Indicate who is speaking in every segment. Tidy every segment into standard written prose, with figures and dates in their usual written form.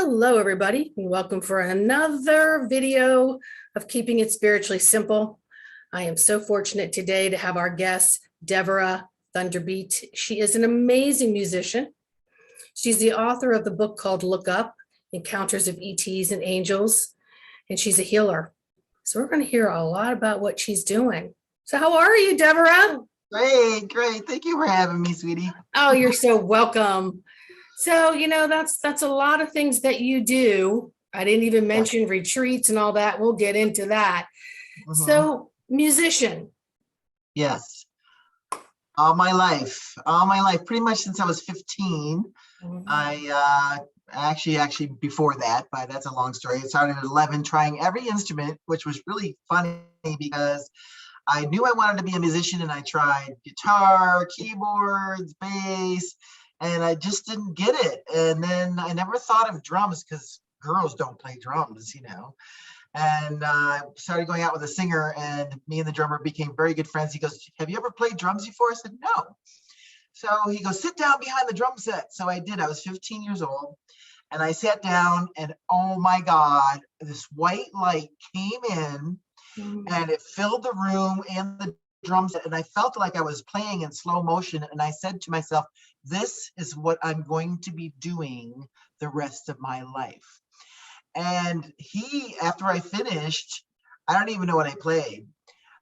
Speaker 1: Hello, everybody, and welcome for another video of Keeping It Spiritually Simple. I am so fortunate today to have our guest, Devara ThunderBeat. She is an amazing musician. She's the author of the book called Look Up, Encounters of ETs and Angels, and she's a healer. So we're going to hear a lot about what she's doing. So how are you, Devara?
Speaker 2: Great. Thank you for having me, sweetie.
Speaker 1: Oh, you're so welcome. So, that's a lot of things that you do. I didn't even mention retreats and all that. We'll get into that.
Speaker 2: Mhm.
Speaker 1: So, musician.
Speaker 2: Yes. All my life, pretty much since I was 15. I actually before that, but that's a long story. I started at 11 trying every instrument, which was really funny because I knew I wanted to be a musician, and I tried guitar, keyboards, bass, and I just didn't get it. And then I never thought of drums because girls don't play drums, And I started going out with a singer, and me and the drummer became very good friends. He goes, "Have you ever played drums before?" I said, "No." So he goes, "Sit down behind the drum set." So I did. I was 15 years old, and I sat down, and oh my God, this white light came in, and it filled the room and the drums, and I felt like I was playing in slow motion. And I said to myself, this is what I'm going to be doing the rest of my life. And after I finished, I don't even know what I played,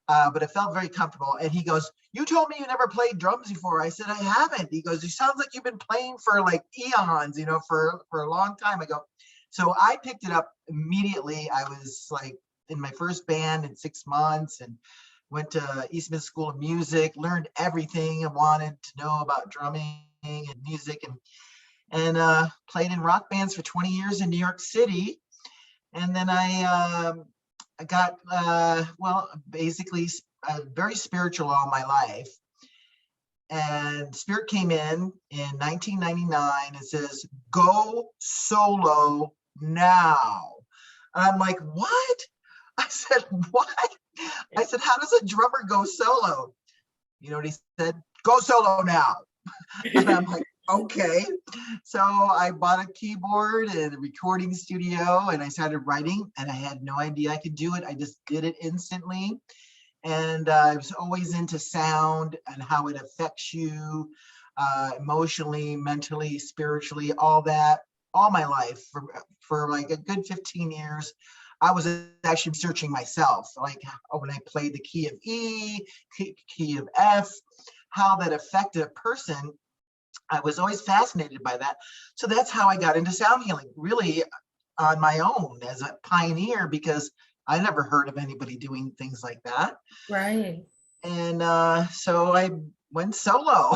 Speaker 2: but it felt very comfortable. And he goes, "You told me you never played drums before." I said, "I haven't." He goes, "You sound like you've been playing for like eons, for a long time." I go, so I picked it up immediately. I was like in my first band in 6 months, and went to Eastman School of Music, learned everything I wanted to know about drumming and music, and played in rock bands for 20 years in New York City. And then I got, basically very spiritual all my life. And Spirit came in 1999 and says, "Go solo now." And I'm like, "What?" I said, "What?" I said, "How does a drummer go solo?" You know what he said? "Go solo now." And I'm like, okay. So I bought a keyboard and a recording studio, and I started writing, and I had no idea I could do it. I just did it instantly. And I was always into sound and how it affects you emotionally, mentally, spiritually, all that, all my life for like a good 15 years. I was actually searching myself, like when I played the key of E, key of F, how that affected a person. I was always fascinated by that. So that's how I got into sound healing, really on my own as a pioneer, because I never heard of anybody doing things like that.
Speaker 1: Right.
Speaker 2: And so I went solo.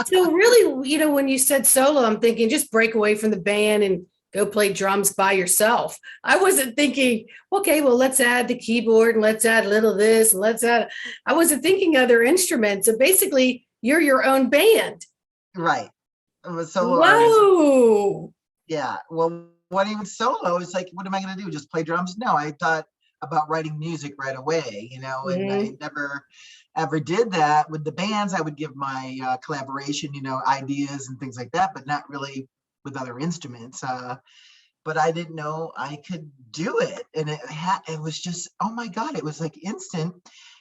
Speaker 1: So really, when you said solo, I'm thinking just break away from the band and go play drums by yourself. I wasn't thinking, okay, well, let's add the keyboard and let's add a little of this and I wasn't thinking other instruments. So basically, you're your own band.
Speaker 2: Right. I'm a solo
Speaker 1: Whoa.
Speaker 2: artist. Yeah. Well, what even solo is like, what am I going to do? Just play drums? No, I thought about writing music right away, and I never ever did that with the bands. I would give my collaboration, ideas and things like that, but not really with other instruments. But I didn't know I could do it. And it was just, oh my God, it was like instant.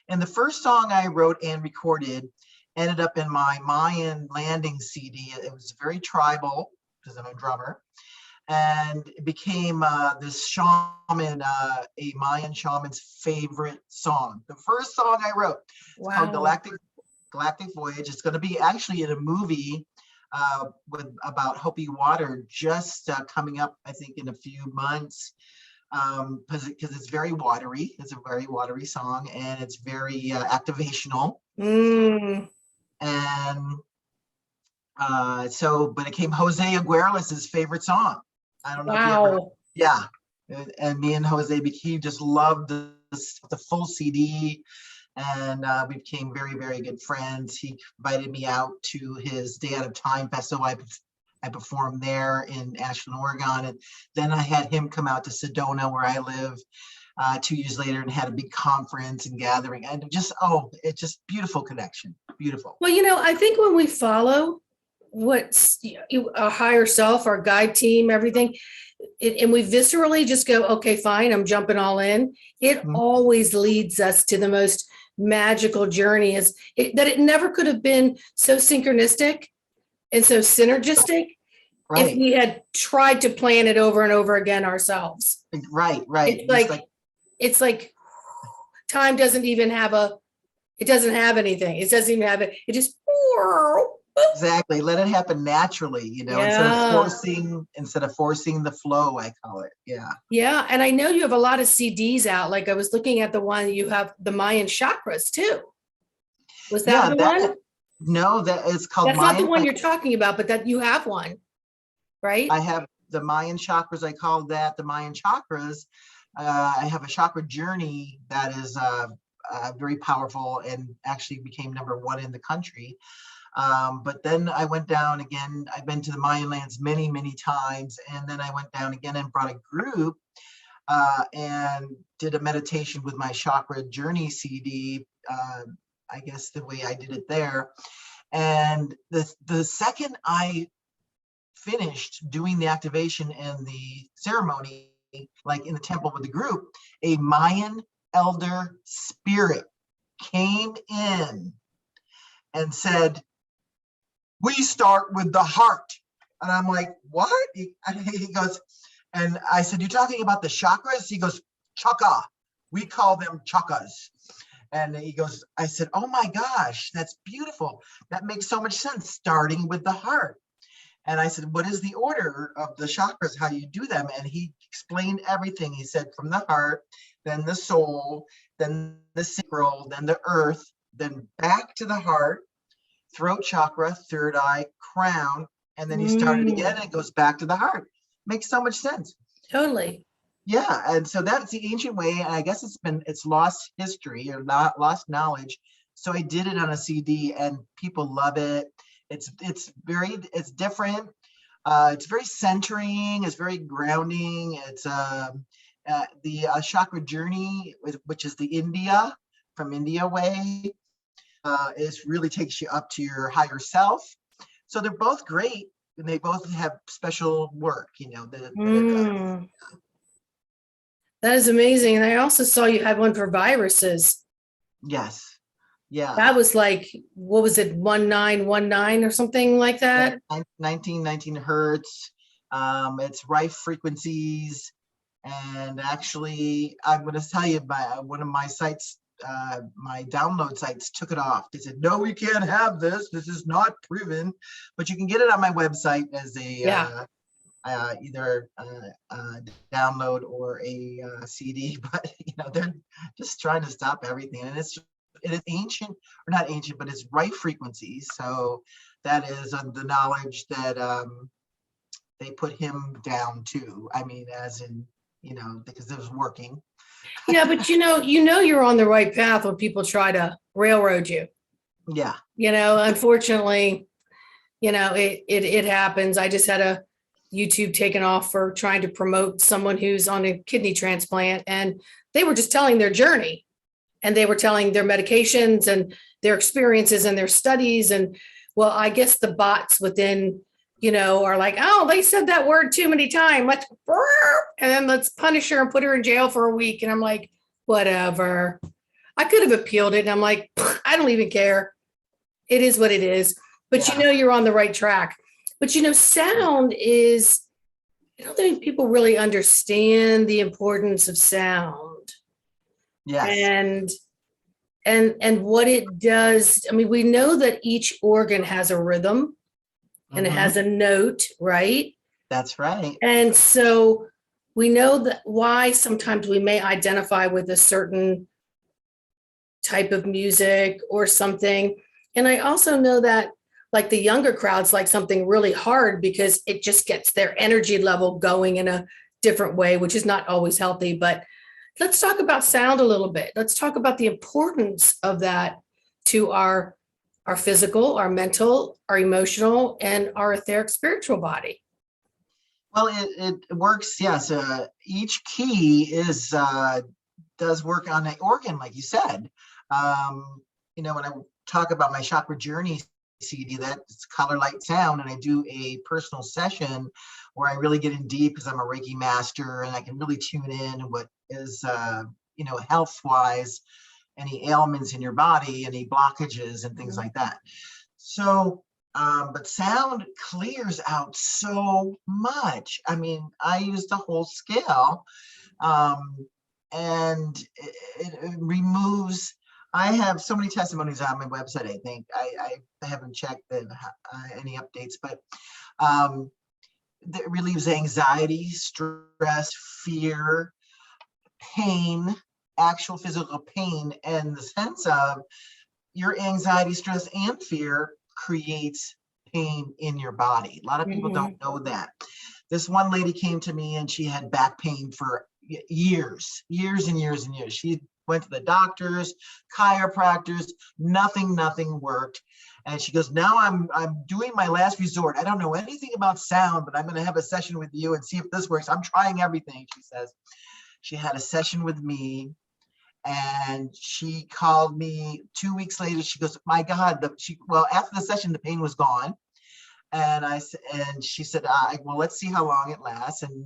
Speaker 2: And the first song I wrote and recorded ended up in my Mayan landing CD. It was very tribal because I'm a drummer. And it became this shaman, a Mayan shaman's favorite song. The first song I wrote. It's called Galactic Voyage. It's going to be actually in a movie about Hopi Water, just coming up, I think, in a few months, because it's very watery. It's a very watery song, and it's very activational. And but it became Jose Aguirrez's favorite song. I don't know if you ever, yeah. And me and Jose, he just loved the full CD. And we became very, very good friends. He invited me out to his Day Out of Time festival. I performed there in Ashland, Oregon. And then I had him come out to Sedona, where I live, 2 years later, and had a big conference and gathering. And it's just beautiful connection. Beautiful.
Speaker 1: Well, I think when we follow what's our higher self, our guide team, everything. And we viscerally just go, okay, fine, I'm jumping all in. It
Speaker 2: Mhm.
Speaker 1: always leads us to the most magical journey that it never could have been so synchronistic and so synergistic if
Speaker 2: Right,
Speaker 1: we had tried to plan it over and over again ourselves.
Speaker 2: right, right.
Speaker 1: It's
Speaker 2: Just
Speaker 1: like,
Speaker 2: like,
Speaker 1: it's like time doesn't even have it doesn't have anything. It doesn't even have it. It just,
Speaker 2: exactly. Let it happen naturally,
Speaker 1: yeah.
Speaker 2: instead of forcing the flow, I call it. Yeah.
Speaker 1: Yeah. And I know you have a lot of CDs out. Like I was looking at the one you have, the Mayan Chakras too. Was that
Speaker 2: Yeah,
Speaker 1: the
Speaker 2: that
Speaker 1: one?
Speaker 2: no, that is called
Speaker 1: That's not the
Speaker 2: Mayan.
Speaker 1: one you're talking about, but that you have one,
Speaker 2: I
Speaker 1: right?
Speaker 2: have the Mayan chakras. I call that the Mayan chakras. I have a chakra journey that is very powerful and actually became #1 in the country. But then I went down again. I've been to the Mayan lands many, many times. And then I went down again and brought a group and did a meditation with my Chakra Journey CD. I guess the way I did it there. And the second I finished doing the activation and the ceremony, like in the temple with the group, a Mayan elder spirit came in and said, "We start with the heart." And I'm like, "What?" He goes, and I said, "You're talking about the chakras?" He goes, "Chakra. We call them chakras." And he goes, I said, "Oh my gosh, that's beautiful. That makes so much sense, starting with the heart." And I said, "What is the order of the chakras? How do you do them?" And he explained everything. He said, from the heart, then the soul, then the sacral, then the earth, then back to the heart, throat chakra, third eye, crown, and then he started again and it goes back to the heart. Makes so much sense.
Speaker 1: Totally.
Speaker 2: Yeah, and so that's the ancient way, and I guess it's lost history or not lost knowledge. So I did it on a CD, and people love it. It's different. It's very centering. It's very grounding. It's the Chakra Journey, which is the India from India way. Is really takes you up to your higher self. So they're both great, and they both have special work. That it does.
Speaker 1: That is amazing. And I also saw you had one for viruses.
Speaker 2: Yes. Yeah.
Speaker 1: That was like, what was it, 1919 or something like
Speaker 2: Yeah,
Speaker 1: that?
Speaker 2: 19 hertz. It's rife frequencies. And actually, I'm going to tell you, one of my sites, my download sites took it off. They said, "No, we can't have this. This is not proven." But you can get it on my website as
Speaker 1: Yeah.
Speaker 2: either download or a CD. But they're just trying to stop everything, and it is ancient, or not ancient, but it's rife frequencies. So that is the knowledge that they put him down to. I mean, as in, because it was working.
Speaker 1: Yeah, but you're on the right path when people try to railroad you.
Speaker 2: Yeah.
Speaker 1: Unfortunately, it happens. I just had a YouTube taken off for trying to promote someone who's on a kidney transplant, and they were just telling their journey, and they were telling their medications and their experiences and their studies. And well, I guess the bots within, are like, "Oh, they said that word too many times. Let's punish her and put her in jail for a week." And I'm like, whatever. I could have appealed it. And I'm like, I don't even care. It is what it is. But
Speaker 2: Yeah.
Speaker 1: you're on the right track. But sound is, I don't think people really understand the importance of sound.
Speaker 2: Yes.
Speaker 1: And what it does. I mean, we know that each organ has a rhythm and it has a note, right?
Speaker 2: That's right.
Speaker 1: And so we know that why sometimes we may identify with a certain type of music or something. And I also know that like the younger crowds like something really hard because it just gets their energy level going in a different way, which is not always healthy. But let's talk about sound a little bit. Let's talk about the importance of that to our physical, our mental, our emotional, and our etheric spiritual body.
Speaker 2: Well, it works. Yes. Each key does work on an organ, like you said. When I talk about my Chakra Journey CD, that's color, light, sound, and I do a personal session where I really get in deep because I'm a Reiki master and I can really tune in what is, health wise, any ailments in your body, any blockages and things like that. So, but sound clears out so much. I mean, I use the whole scale, and it removes. I have so many testimonies on my website. I think I haven't checked any updates, but that relieves anxiety, stress, fear, pain, actual physical pain, and the sense of your anxiety, stress, and fear creates pain in your body. A lot of people don't know that. This one lady came to me and she had back pain for years and years and years. She went to the doctors, chiropractors, nothing worked. And she goes, now I'm doing my last resort. I don't know anything about sound, but I'm going to have a session with you and see if this works. I'm trying everything, she says. She had a session with me and she called me 2 weeks later. She goes, my God, after the session, the pain was gone. And she said, well, let's see how long it lasts. And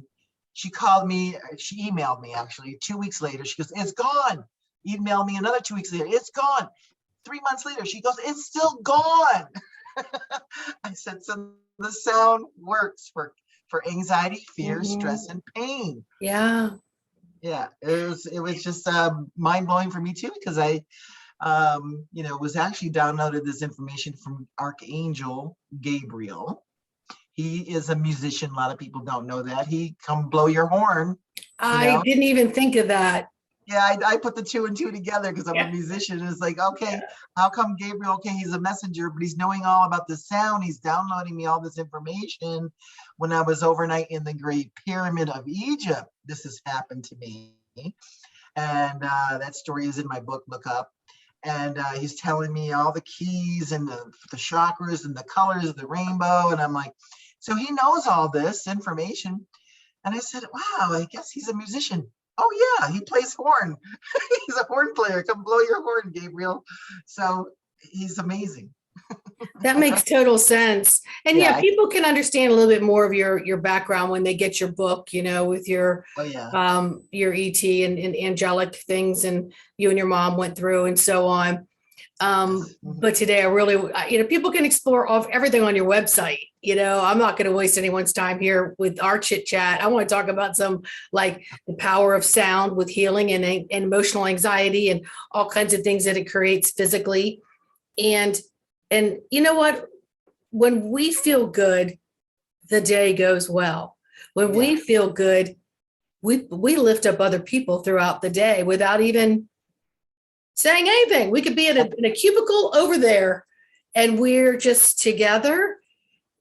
Speaker 2: she called me, she emailed me actually 2 weeks later. She goes, it's gone. Emailed me another 2 weeks later. It's gone. 3 months later, she goes, it's still gone. I said, so the sound works for anxiety, fear, stress, and pain.
Speaker 1: Yeah.
Speaker 2: Yeah, it was just mind blowing for me too, because I, was actually downloaded this information from Archangel Gabriel. He is a musician. A lot of people don't know that. He come blow your horn.
Speaker 1: I didn't even think of that.
Speaker 2: Yeah, I put the 2 and 2 together because I'm a musician. It's like, okay, how come Gabriel? Okay, he's a messenger, but he's knowing all about the sound. He's downloading me all this information. When I was overnight in the Great Pyramid of Egypt, this has happened to me, and that story is in my book. Look up. And he's telling me all the keys and the chakras and the colors of the rainbow, and I'm like, so he knows all this information. And I said, wow, I guess he's a musician. Oh yeah, he plays horn. He's a horn player. Come blow your horn, Gabriel. So he's amazing.
Speaker 1: That makes total sense. And yeah, people can understand a little bit more of your background when they get your book, with your ET and angelic things, and you and your mom went through and so on. But today I really, people can explore everything on your website. I'm not going to waste anyone's time here with our chit chat. I want to talk about some like the power of sound with healing and emotional anxiety and all kinds of things that it creates physically. And you know what? When we feel good, the day goes well. When we feel good, we lift up other people throughout the day without even saying anything. We could be in a cubicle over there and we're just together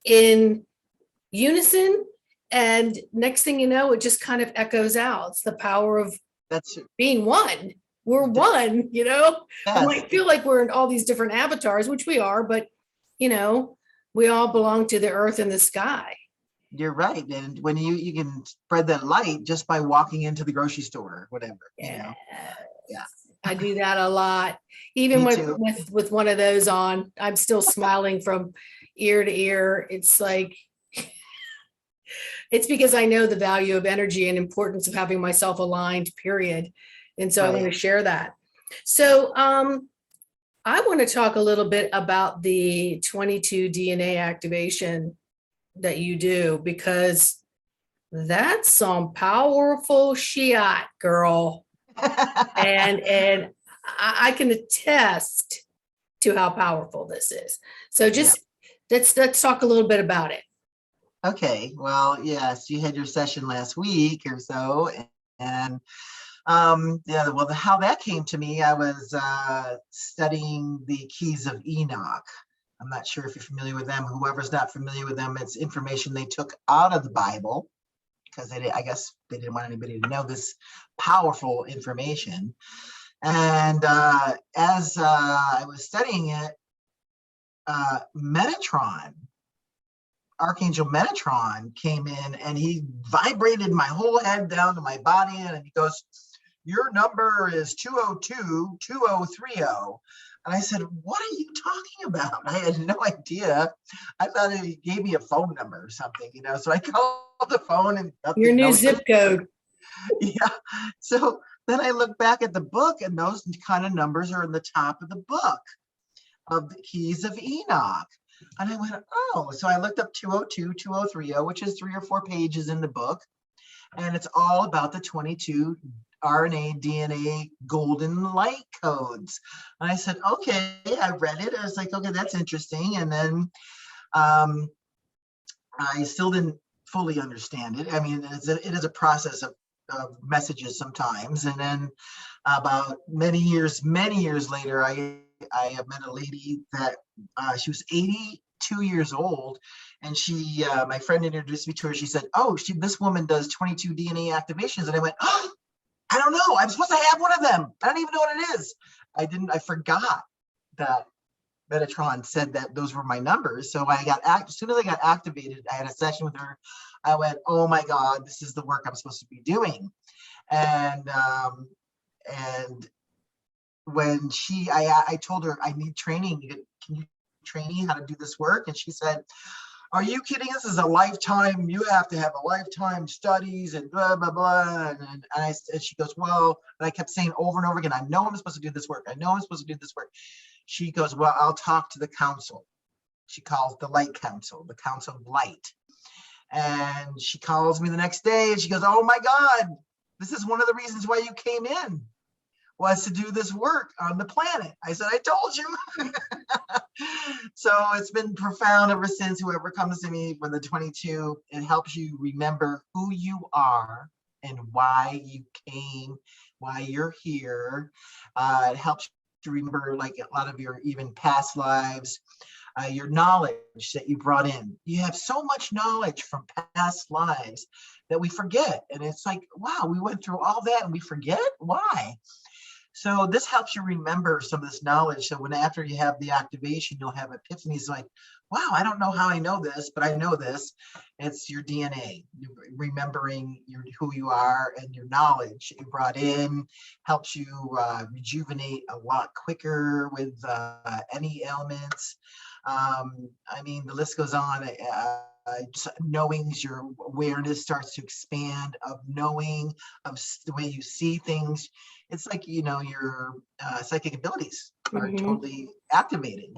Speaker 1: in unison. And next thing you know, it just kind of echoes out. It's the power of being one. We're one,
Speaker 2: Yes.
Speaker 1: We might feel like we're in all these different avatars, which we are, but we all belong to the earth and the sky.
Speaker 2: You're right. And when you can spread that light just by walking into the grocery store or whatever, Yeah.
Speaker 1: I do that a lot. Even with one of those on, I'm still smiling from ear to ear. It's like, it's because I know the value of energy and importance of having myself aligned, period. And so I want to share that. So I want to talk a little bit about the 22 DNA activation that you do, because that's some powerful shit, girl. and I can attest to how powerful this is. So just let's talk a little bit about it.
Speaker 2: Okay. Well, yes, you had your session last week or so, and how that came to me, I was studying the keys of Enoch. I'm not sure if you're familiar with them. Whoever's not familiar with them, it's information they took out of the Bible because I guess they didn't want anybody to know this powerful information. And as I was studying it, Metatron, Archangel Metatron came in and he vibrated my whole head down to my body, and he goes, your number is 202-2030. And I said, what are you talking about? I had no idea. I thought he gave me a phone number or something, so I called the phone and
Speaker 1: Your new zip code.
Speaker 2: Yeah. So then I look back at the book, and those kind of numbers are in the top of the book of the Keys of Enoch. And I went, oh, so I looked up 202, 2030, which is 3 or 4 pages in the book. And it's all about the 22 RNA, DNA, golden light codes. And I said, okay, I read it. I was like, okay, that's interesting. And then I still didn't fully understand it. I mean, it is a process of messages sometimes. And then about many years later, I met a lady that she was 82 years old, and she my friend introduced me to her. She said, oh, this woman does 22 DNA activations. And I went, oh, I don't know, I'm supposed to have one of them. I don't even know what it is. I forgot that Metatron said that those were my numbers. So as soon as I got activated, I had a session with her. I went, oh my God, this is the work I'm supposed to be doing. And when I told her, I need training. Can you train me how to do this work? And she said, are you kidding? This is a lifetime. You have to have a lifetime studies and blah, blah, blah. And she goes, well, and I kept saying over and over again, I know I'm supposed to do this work. I know I'm supposed to do this work. She goes, well, I'll talk to the council. She calls the light council, the council of light. And she calls me the next day and she goes, oh my God, this is one of the reasons why you came in, was to do this work on the planet. I said, I told you. So it's been profound ever since. Whoever comes to me for the 22, it helps you remember who you are and why you came, why you're here. It helps you remember like a lot of your even past lives, your knowledge that you brought in. You have so much knowledge from past lives that we forget. And it's like, wow, we went through all that and we forget? Why? So this helps you remember some of this knowledge. So when after you have the activation, you'll have epiphanies like, wow, I don't know how I know this, but I know this. It's your DNA, remembering who you are, and your knowledge you brought in helps you rejuvenate a lot quicker with any ailments. I mean, the list goes on. Just knowing, your awareness starts to expand, of knowing, of the way you see things. It's like, your psychic abilities are totally activated.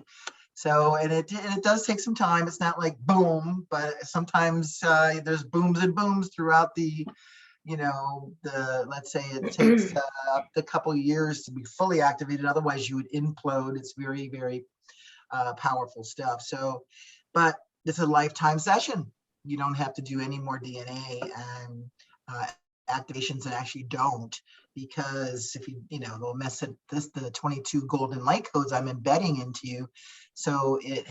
Speaker 2: So, and it does take some time. It's not like boom, but sometimes there's booms and booms throughout the, let's say it takes up to a couple of years to be fully activated. Otherwise you would implode. It's very, very powerful stuff. So, but it's a lifetime session. You don't have to do any more DNA and activations, and actually don't, because if they'll mess it, the 22 golden light codes I'm embedding into you. So it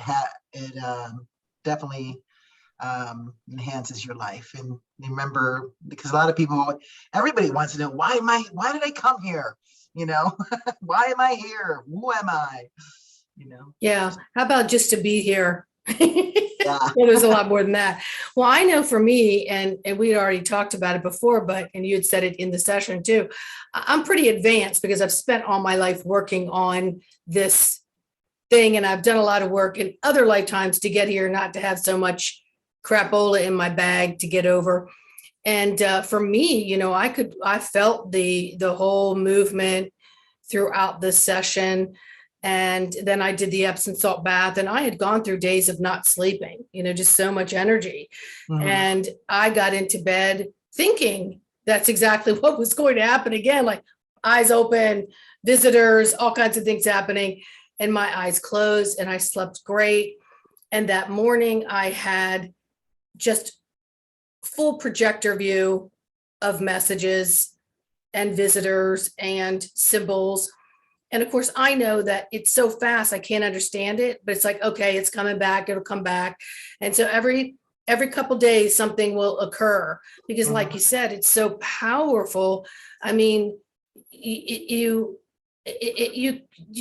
Speaker 2: definitely enhances your life. And remember, because a lot of people, everybody wants to know, why did I come here? Why am I here? Who am I?
Speaker 1: Yeah. How about just to be here?
Speaker 2: Yeah.
Speaker 1: Well, there's a lot more than that. Well, I know for me, and we'd already talked about it before, and you had said it in the session too, I'm pretty advanced because I've spent all my life working on this thing, and I've done a lot of work in other lifetimes to get here, not to have so much crapola in my bag to get over. And for me, I felt the whole movement throughout the session. And then I did the Epsom salt bath, and I had gone through days of not sleeping, just so much energy. And I got into bed thinking that's exactly what was going to happen again, like eyes open, visitors, all kinds of things happening, and my eyes closed, and I slept great. And that morning I had just full projector view of messages and visitors and symbols. And of course, I know that it's so fast, I can't understand it, but it's like, okay, it's coming back, it'll come back. And so every couple of days, something will occur, because like you said, it's so powerful. I mean, you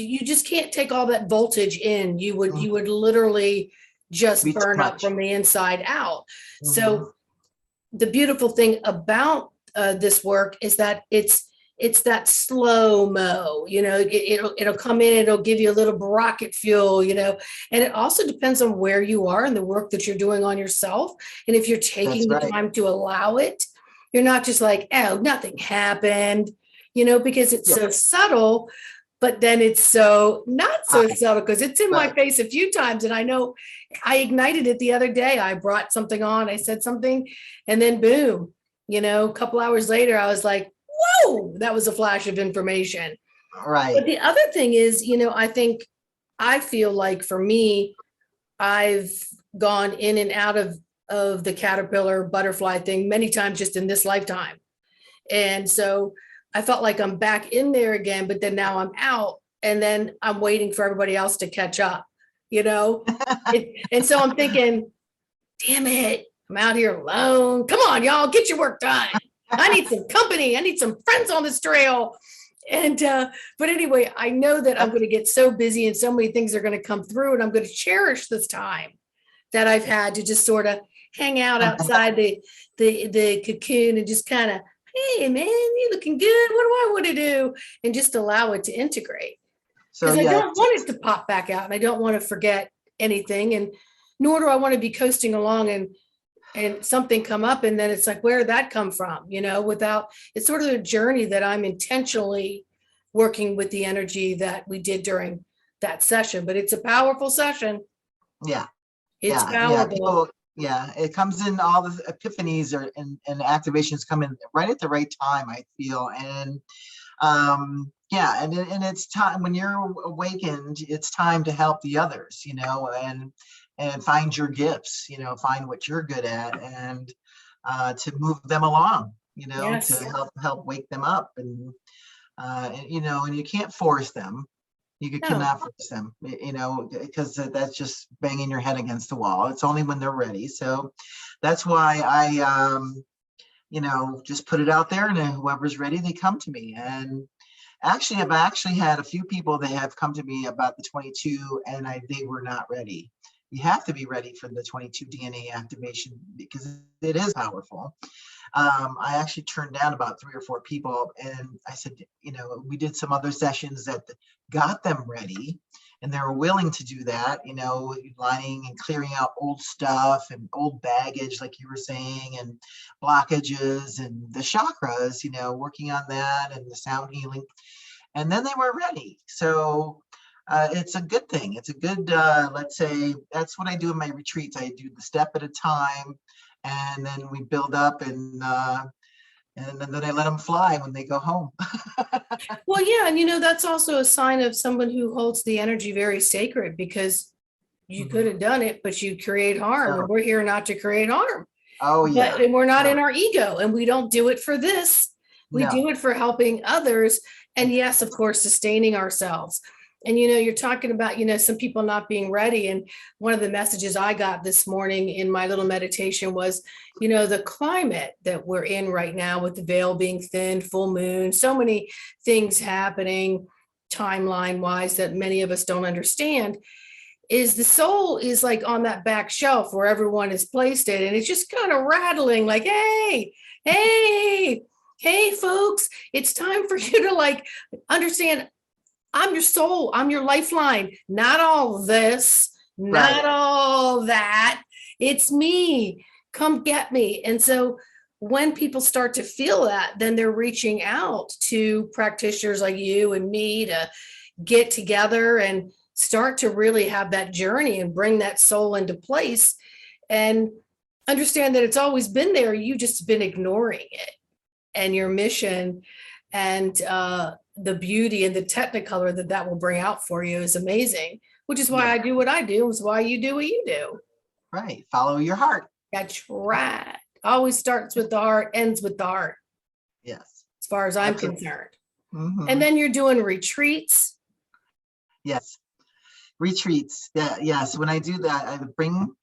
Speaker 1: just can't take all that voltage in. You would literally just burn up from the inside out. So the beautiful thing about this work is that it's it's that slow mo, it'll come in, it'll give you a little rocket fuel, and it also depends on where you are and the work that you're doing on yourself. And if you're
Speaker 2: That's
Speaker 1: taking the
Speaker 2: right.
Speaker 1: time to allow it, you're not just like, oh, nothing happened, because it's
Speaker 2: Yeah.
Speaker 1: so subtle, but then it's so not so subtle because it's in my
Speaker 2: Right.
Speaker 1: face a few times. And I know I ignited it the other day. I brought something on, I said something, and then boom, a couple hours later, I was like, whoa, that was a flash of information.
Speaker 2: Right.
Speaker 1: But the other thing is, I feel like for me, I've gone in and out of the caterpillar butterfly thing many times just in this lifetime. And so I felt like I'm back in there again, but then now I'm out, and then I'm waiting for everybody else to catch up, and so I'm thinking, damn it, I'm out here alone. Come on, y'all, get your work done. I need some company. I need some friends on this trail. And but anyway, I know that I'm going to get so busy and so many things are going to come through, and I'm going to cherish this time that I've had to just sort of hang out outside the cocoon and just kind of, hey man, you looking good. What do I want to do? And just allow it to integrate.
Speaker 2: So
Speaker 1: Because I
Speaker 2: yeah,
Speaker 1: don't want it to pop back out, and I don't want to forget anything, and nor do I want to be coasting along and something come up and then it's like, where did that come from? Without, it's sort of a journey that I'm intentionally working with the energy that we did during that session. But it's a powerful session.
Speaker 2: yeah,
Speaker 1: It's
Speaker 2: yeah.
Speaker 1: powerful.
Speaker 2: It comes in, all the epiphanies and activations come in right at the right time, I feel. And and it's time when you're awakened, it's time to help the others, and find your gifts, find what you're good at, and to move them along,
Speaker 1: Yes.
Speaker 2: to help wake them up. And you can't force them. You
Speaker 1: No.
Speaker 2: cannot force them, because that's just banging your head against the wall. It's only when they're ready. So that's why I just put it out there, and whoever's ready, they come to me. And actually, I've actually had a few people that have come to me about the 22, and they were not ready. You have to be ready for the 22 DNA activation because it is powerful. I actually turned down about 3 or 4 people, and I said, we did some other sessions that got them ready, and they were willing to do that, lining and clearing out old stuff and old baggage, like you were saying, and blockages and the chakras, working on that and the sound healing. And then they were ready. So it's a good thing. It's a good, let's say, that's what I do in my retreats. I do the step at a time, and then we build up, and then I let them fly when they go home.
Speaker 1: Well, yeah. And that's also a sign of someone who holds the energy very sacred, because you could have done it, but you create harm.
Speaker 2: Oh.
Speaker 1: And we're here not to create harm.
Speaker 2: Oh, yeah.
Speaker 1: And we're not in our ego, and we don't do it for this. We do it for helping others. And yes, of course, sustaining ourselves. And, you're talking about, some people not being ready. And one of the messages I got this morning in my little meditation was, the climate that we're in right now, with the veil being thin, full moon, so many things happening timeline wise that many of us don't understand, is the soul is like on that back shelf where everyone has placed it. And it's just kind of rattling like, hey, folks, it's time for you to like understand, I'm your soul, I'm your lifeline, not all this, not all that. It's me. Come get me. And so when people start to feel that, then they're reaching out to practitioners like you and me to get together and start to really have that journey and bring that soul into place and understand that it's always been there. You just been ignoring it, and your mission and the beauty and the technicolor that will bring out for you is amazing, which is why I do what I do. It's why you do what you do.
Speaker 2: Right. Follow your heart.
Speaker 1: That's right. Always starts with the heart, ends with the heart.
Speaker 2: Yes.
Speaker 1: As far as I'm concerned. And then you're doing retreats.
Speaker 2: Yes. Retreats. Yeah. Yes. When I do that, I bring,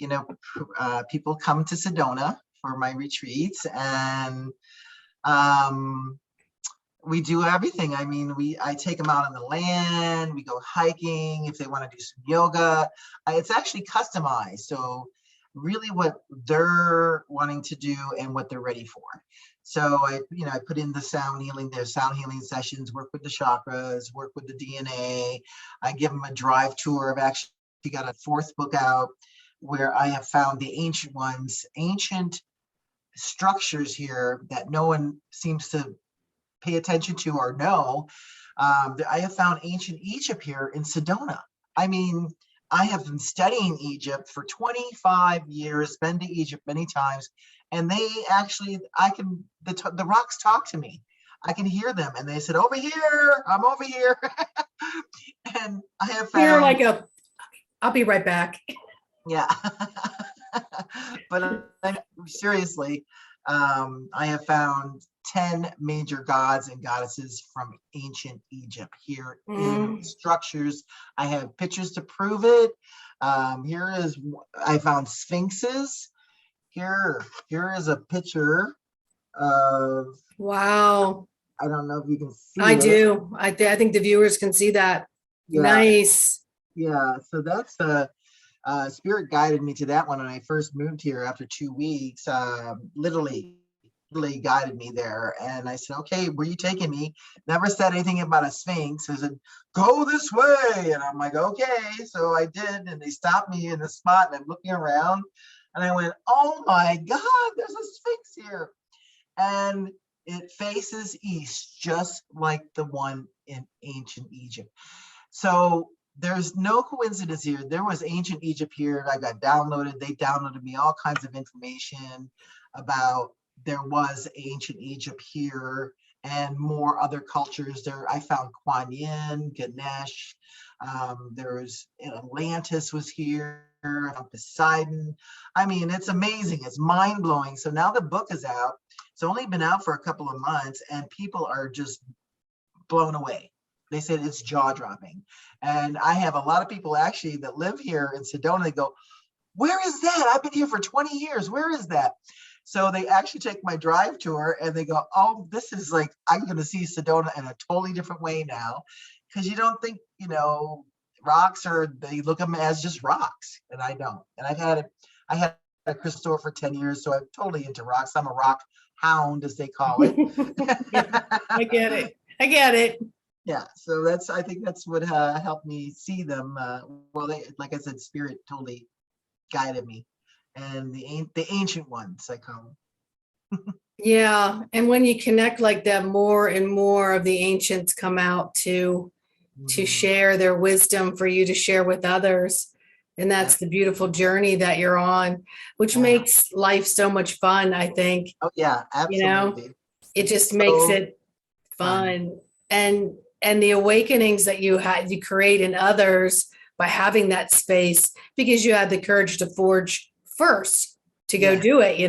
Speaker 2: people come to Sedona for my retreats, and we do everything. I mean, I take them out on the land, we go hiking, if they want to do some yoga. It's actually customized. So really what they're wanting to do and what they're ready for. So I put in the sound healing, their sound healing sessions, work with the chakras, work with the DNA. I give them a drive tour. I've actually got a 4th book out where I have found the ancient ones, ancient structures here that no one seems to pay attention to or know. I have found ancient Egypt here in Sedona. I mean, I have been studying Egypt for 25 years, been to Egypt many times, and they actually, the rocks talk to me. I can hear them, and they said, over here, I'm over here. And I have found—
Speaker 1: You're like I'll be right back.
Speaker 2: Yeah. But seriously, I have found 10 major gods and goddesses from ancient Egypt here in structures. I have pictures to prove it. I found sphinxes. Here is a picture of—
Speaker 1: Wow.
Speaker 2: I don't know if you can see
Speaker 1: I
Speaker 2: it.
Speaker 1: do. I think the viewers can see that.
Speaker 2: Yeah.
Speaker 1: Nice.
Speaker 2: Yeah. So that's Spirit guided me to that one when I first moved here after 2 weeks. Literally guided me there, and I said, "Okay, where are you taking me?" Never said anything about a sphinx. I said, "Go this way," and I'm like, "Okay." So I did, and they stopped me in the spot, and I'm looking around, and I went, "Oh my God, there's a sphinx here," and it faces east, just like the one in ancient Egypt. So there's no coincidence here. There was ancient Egypt here. I got downloaded. They downloaded me all kinds of information about there was ancient Egypt here and more other cultures there. I found Kuan Yin, Ganesh. There's Atlantis was here. I found Poseidon. I mean, it's amazing. It's mind blowing. So now the book is out. It's only been out for a couple of months, and people are just blown away. They said it's jaw dropping. And I have a lot of people actually that live here in Sedona. They go, "Where is that? I've been here for 20 years. Where is that?" So they actually take my drive tour and they go, "Oh, this is like, I'm going to see Sedona in a totally different way now." Because you don't think, rocks they look at them as just rocks. And I don't. And I had a crystal store for 10 years. So I'm totally into rocks. I'm a rock hound, as they call it.
Speaker 1: Yeah, I get it.
Speaker 2: Yeah, so I think that's what helped me see them. Like I said, Spirit totally guided me, and the ancient ones, I call them.
Speaker 1: Yeah. And when you connect like that, more and more of the ancients come out to share their wisdom for you to share with others. And that's the beautiful journey that you're on, which makes life so much fun, I think.
Speaker 2: Oh yeah, absolutely.
Speaker 1: It just makes it fun. And the awakenings that you create in others by having that space, because you had the courage to forge first, to go do it,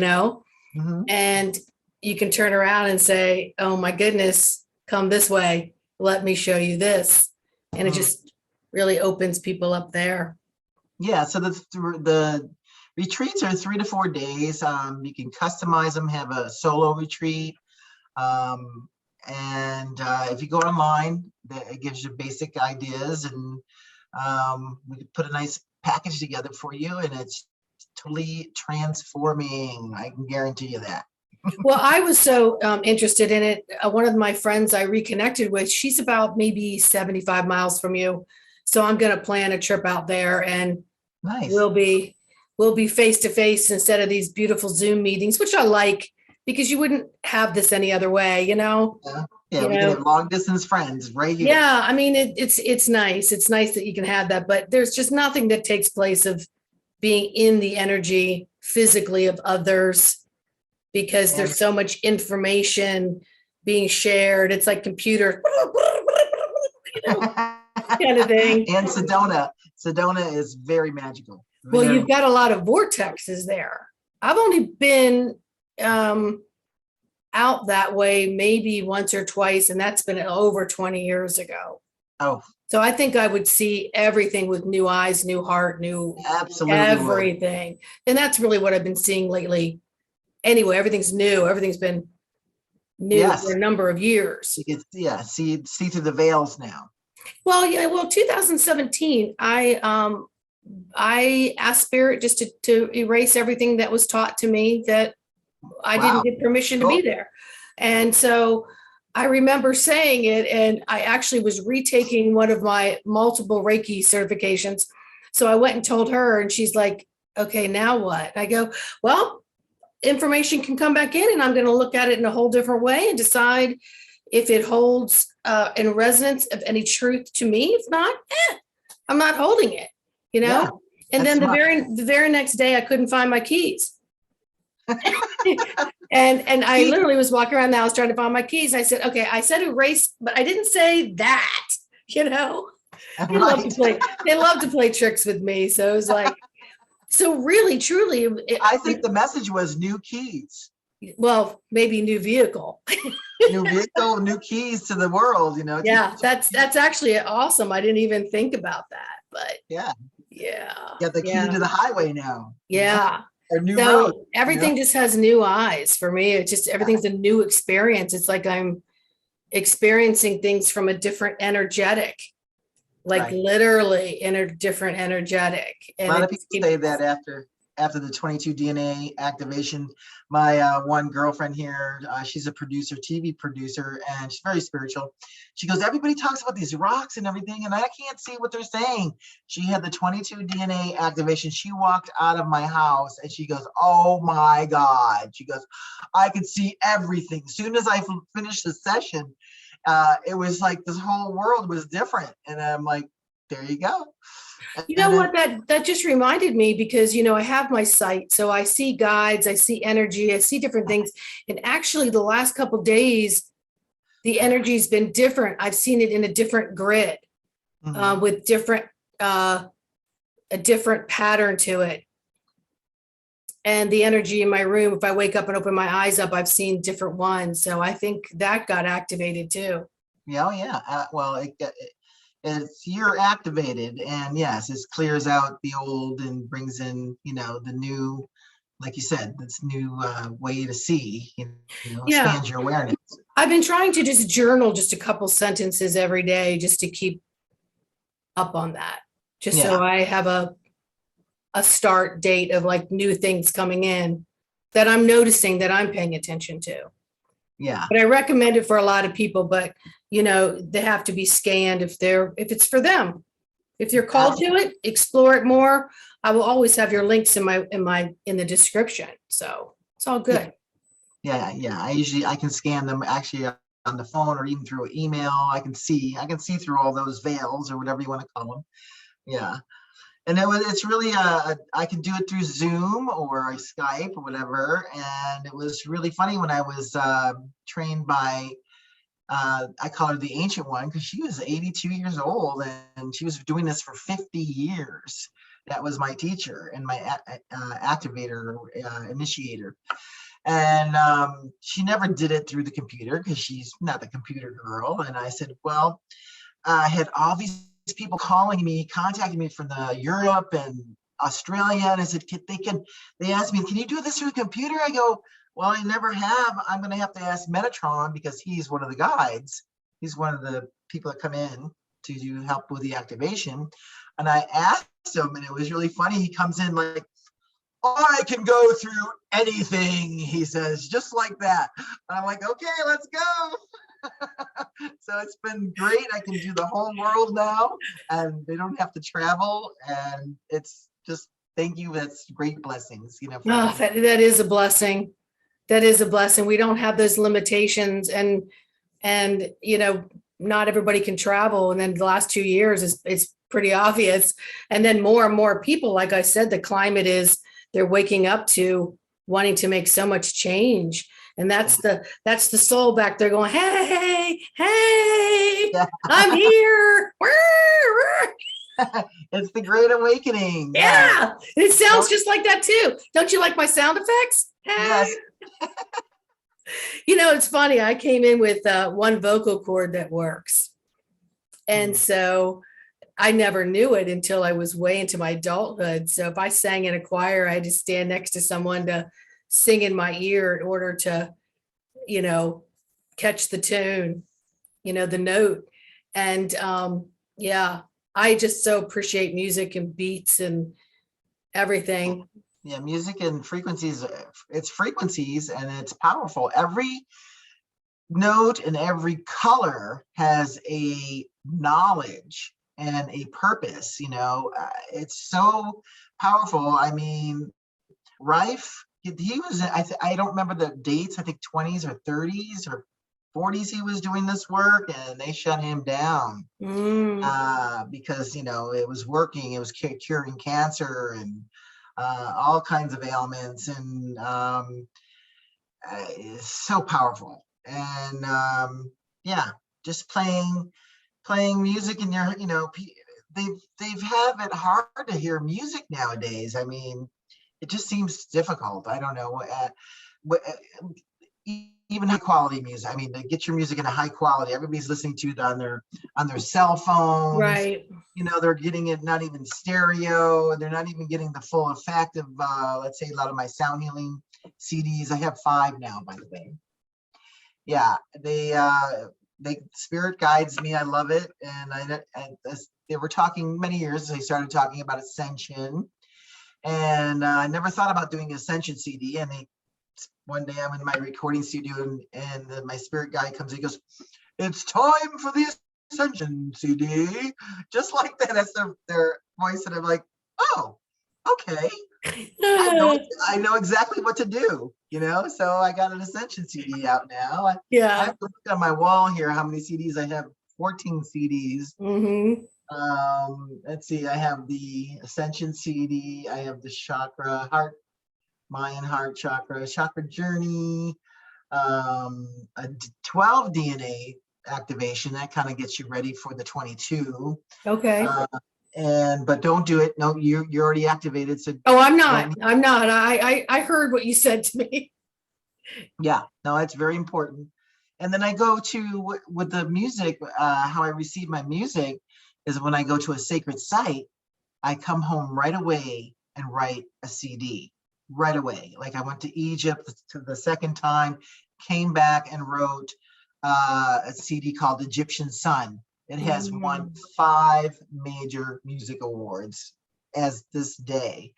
Speaker 1: and you can turn around and say, "Oh my goodness, come this way. Let me show you this." And it just really opens people up there.
Speaker 2: Yeah. So the retreats are 3 to 4 days. You can customize them, have a solo retreat. And if you go online, it gives you basic ideas, and we could put a nice package together for you, and it's totally transforming. I can guarantee you that.
Speaker 1: Well, I was so interested in it. One of my friends I reconnected with, she's about maybe 75 miles from you. So I'm going to plan a trip out there, and we'll be face to face instead of these beautiful Zoom meetings, which I like, because you wouldn't have this any other way,
Speaker 2: Yeah, we can have long distance friends right here.
Speaker 1: Yeah, I mean, it's nice. It's nice that you can have that, but there's just nothing that takes place of being in the energy physically of others, because there's so much information being shared. It's like computer kind of thing.
Speaker 2: And Sedona is very magical.
Speaker 1: Well, you've got a lot of vortexes there. I've only been out that way maybe once or twice, and that's been over 20 years ago.
Speaker 2: Oh.
Speaker 1: So I think I would see everything with new eyes, new heart, new everything. And that's really what I've been seeing lately. Anyway, everything's new. Everything's been new for a number of years.
Speaker 2: You can see through the veils now.
Speaker 1: Well, 2017, I I asked spirit just to erase everything that was taught to me that I
Speaker 2: Wow.
Speaker 1: didn't get permission to be there. And so I remember saying it, and I actually was retaking one of my multiple Reiki certifications. So I went and told her, and she's like, okay, now what? I go, well, information can come back in, and I'm going to look at it in a whole different way and decide if it holds in resonance of any truth to me. If not, I'm not holding it, you know?
Speaker 2: Yeah,
Speaker 1: and then
Speaker 2: that's
Speaker 1: the very next day I couldn't find my keys. and I literally was walking around the house trying to find my keys. I said, okay, I said erase, but I didn't say that, you know? They love to play tricks with me. So it was like, so really, truly,
Speaker 2: I think the message was new keys.
Speaker 1: Well, maybe new vehicle.
Speaker 2: New vehicle, new keys to the world, you know.
Speaker 1: Yeah, that's actually awesome. I didn't even think about that, but
Speaker 2: yeah.
Speaker 1: Yeah.
Speaker 2: You got the key to the highway now.
Speaker 1: Yeah.
Speaker 2: Or new
Speaker 1: So
Speaker 2: road.
Speaker 1: everything just has new eyes for me. It's just everything's a new experience. It's like I'm experiencing things from a different energetic, like literally in a different energetic. And
Speaker 2: a lot of people say that after the 22 DNA activation. My one girlfriend here, she's a producer, TV producer, and she's very spiritual. She goes, everybody talks about these rocks and everything, and I can't see what they're saying. She had the 22 DNA activation. She walked out of my house and she goes, oh my God. She goes, I could see everything. As soon as I finished the session, it was like this whole world was different. And I'm like, there you go.
Speaker 1: You know what, that just reminded me, because, you know, I have my site, so I see guides, I see energy, I see different things. And actually the last couple of days, the energy's been different. I've seen it in a different grid, with different, a different pattern to it. And the energy in my room, if I wake up and open my eyes up, I've seen different ones. So I think that got activated too.
Speaker 2: Yeah, well, you're activated, and yes, it clears out the old and brings in, you know, the new, like you said, this new way to see, you know, expands your awareness.
Speaker 1: I've been trying to just journal just a couple sentences every day, just to keep up on that, just so I have a start date of like new things coming in that I'm noticing, that I'm paying attention to.
Speaker 2: Yeah.
Speaker 1: But I recommend it for a lot of people, but you know, they have to be scanned if it's for them. If you're called to it, explore it more. I will always have your links in the description. So it's all good.
Speaker 2: Yeah. I can scan them actually on the phone or even through email. I can see through all those veils or whatever you want to call them. Yeah. And it's really, I can do it through Zoom or Skype or whatever. And it was really funny when I was trained by, I call her the ancient one, because she was 82 years old and she was doing this for 50 years. That was my teacher and my activator, initiator. And she never did it through the computer because she's not the computer girl. And I said, well, I had all these people contacting me from Europe and Australia, and I said, they asked me, can you do this through the computer? I go, well, I never have. I'm going to have to ask Metatron, because he's one of the guides. He's one of the people that come in to help with the activation. And I asked him, and it was really funny. He comes in like, I can go through anything, he says, just like that. And I'm like, okay, let's go. So it's been great. I can do the whole world now, and they don't have to travel. And it's just, thank you. That's great blessings, you know.
Speaker 1: That is a blessing. That is a blessing. We don't have those limitations, and you know, not everybody can travel. And then the last 2 years it's pretty obvious. And then more and more people, like I said, the climate they're waking up to wanting to make so much change. And that's the soul back there going, hey, I'm here.
Speaker 2: It's the Great Awakening.
Speaker 1: Yeah, it sounds just like that too. Don't you like my sound effects?
Speaker 2: Yes.
Speaker 1: You know, it's funny. I came in with one vocal cord that works. And so I never knew it until I was way into my adulthood. So if I sang in a choir, I had to stand next to someone to sing in my ear in order to, you know, catch the tune, you know, the note. And I just so appreciate music and beats and everything.
Speaker 2: Yeah, music and frequencies, it's frequencies and it's powerful. Every note and every color has a knowledge and a purpose, it's so powerful. I mean, Rife, he was, I don't remember the dates, I think 20s or 30s or 40s he was doing this work, and they shut him down because, it was working, it was curing cancer and all kinds of ailments, and it's so powerful. And yeah, just playing music in your, they've have it hard to hear music nowadays. I mean, it just seems difficult. I don't know. Even high quality music. I mean, to get your music in a high quality, everybody's listening to it on their cell phones.
Speaker 1: Right.
Speaker 2: They're getting it not even stereo, and they're not even getting the full effect of, let's say, a lot of my sound healing CDs. I have 5 now, by the way. Yeah, they spirit guides me. I love it, and they were talking many years. They started talking about ascension. And I never thought about doing an Ascension CD. And one day I'm in my recording studio, and my spirit guy comes. He goes, "It's time for the Ascension CD," just like that. That's their voice, and I'm like, "Oh, okay. I know exactly what to do." So I got an Ascension CD out now. I
Speaker 1: Yeah.
Speaker 2: have to look on my wall here how many CDs I have. 14 CDs. Let's see, I have the Ascension CD, I have the Chakra Heart, Mayan Heart Chakra, Chakra Journey, a 12 DNA activation that kind of gets you ready for the 22.
Speaker 1: Okay.
Speaker 2: But don't do it. No, you're already activated. So
Speaker 1: oh, I'm not. I heard what you said to me.
Speaker 2: Yeah, no, it's very important. And then I go to, with the music, how I receive my music is when I go to a sacred site, I come home right away and write a CD right away. Like I went to Egypt to the second time, came back and wrote a CD called Egyptian Sun. It has won 5 major music awards as this day.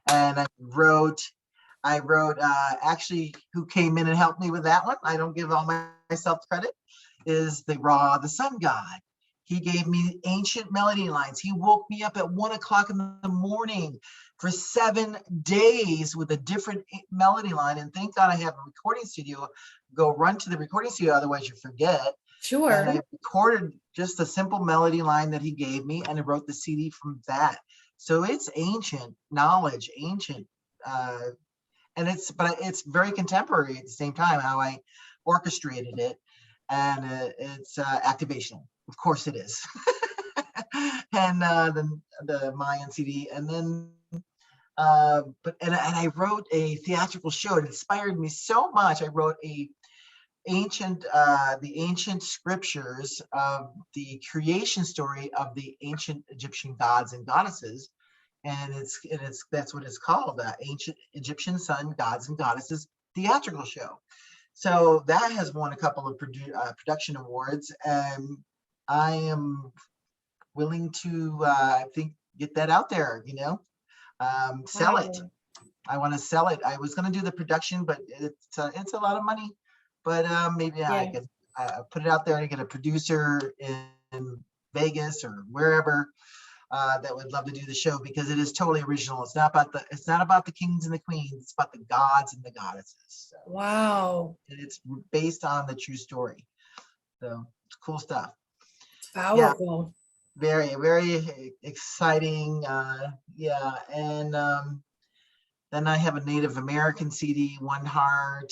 Speaker 2: And I wrote actually, who came in and helped me with that one, I don't give all myself credit, is the sun god. He gave me ancient melody lines. He woke me up at 1 o'clock in the morning for 7 days with a different melody line. And thank God I have a recording studio. Go run to the recording studio, otherwise you forget.
Speaker 1: Sure.
Speaker 2: And I recorded just a simple melody line that he gave me, and I wrote the CD from that. So it's ancient knowledge, ancient and it's very contemporary at the same time, how I orchestrated it, and it's activational. Of course it is. And the Mayan CD, and then and I wrote a theatrical show. It inspired me so much. I wrote the ancient scriptures of the creation story of the ancient Egyptian gods and goddesses. And that's what it's called, Ancient Egyptian Sun Gods and Goddesses theatrical show. So that has won a couple of production awards, and I am willing to, I think, get that out there. Sell it. I want to sell it. I was going to do the production, but it's a lot of money. But maybe I could put it out there and get a producer in Vegas or wherever. That would love to do the show, because it is totally original. It's not about the kings and the queens. It's about the gods and the goddesses. So,
Speaker 1: wow.
Speaker 2: and it's based on the true story. So it's cool stuff.
Speaker 1: Powerful.
Speaker 2: Yeah, very, very exciting. Yeah. And then I have a Native American CD, One Heart.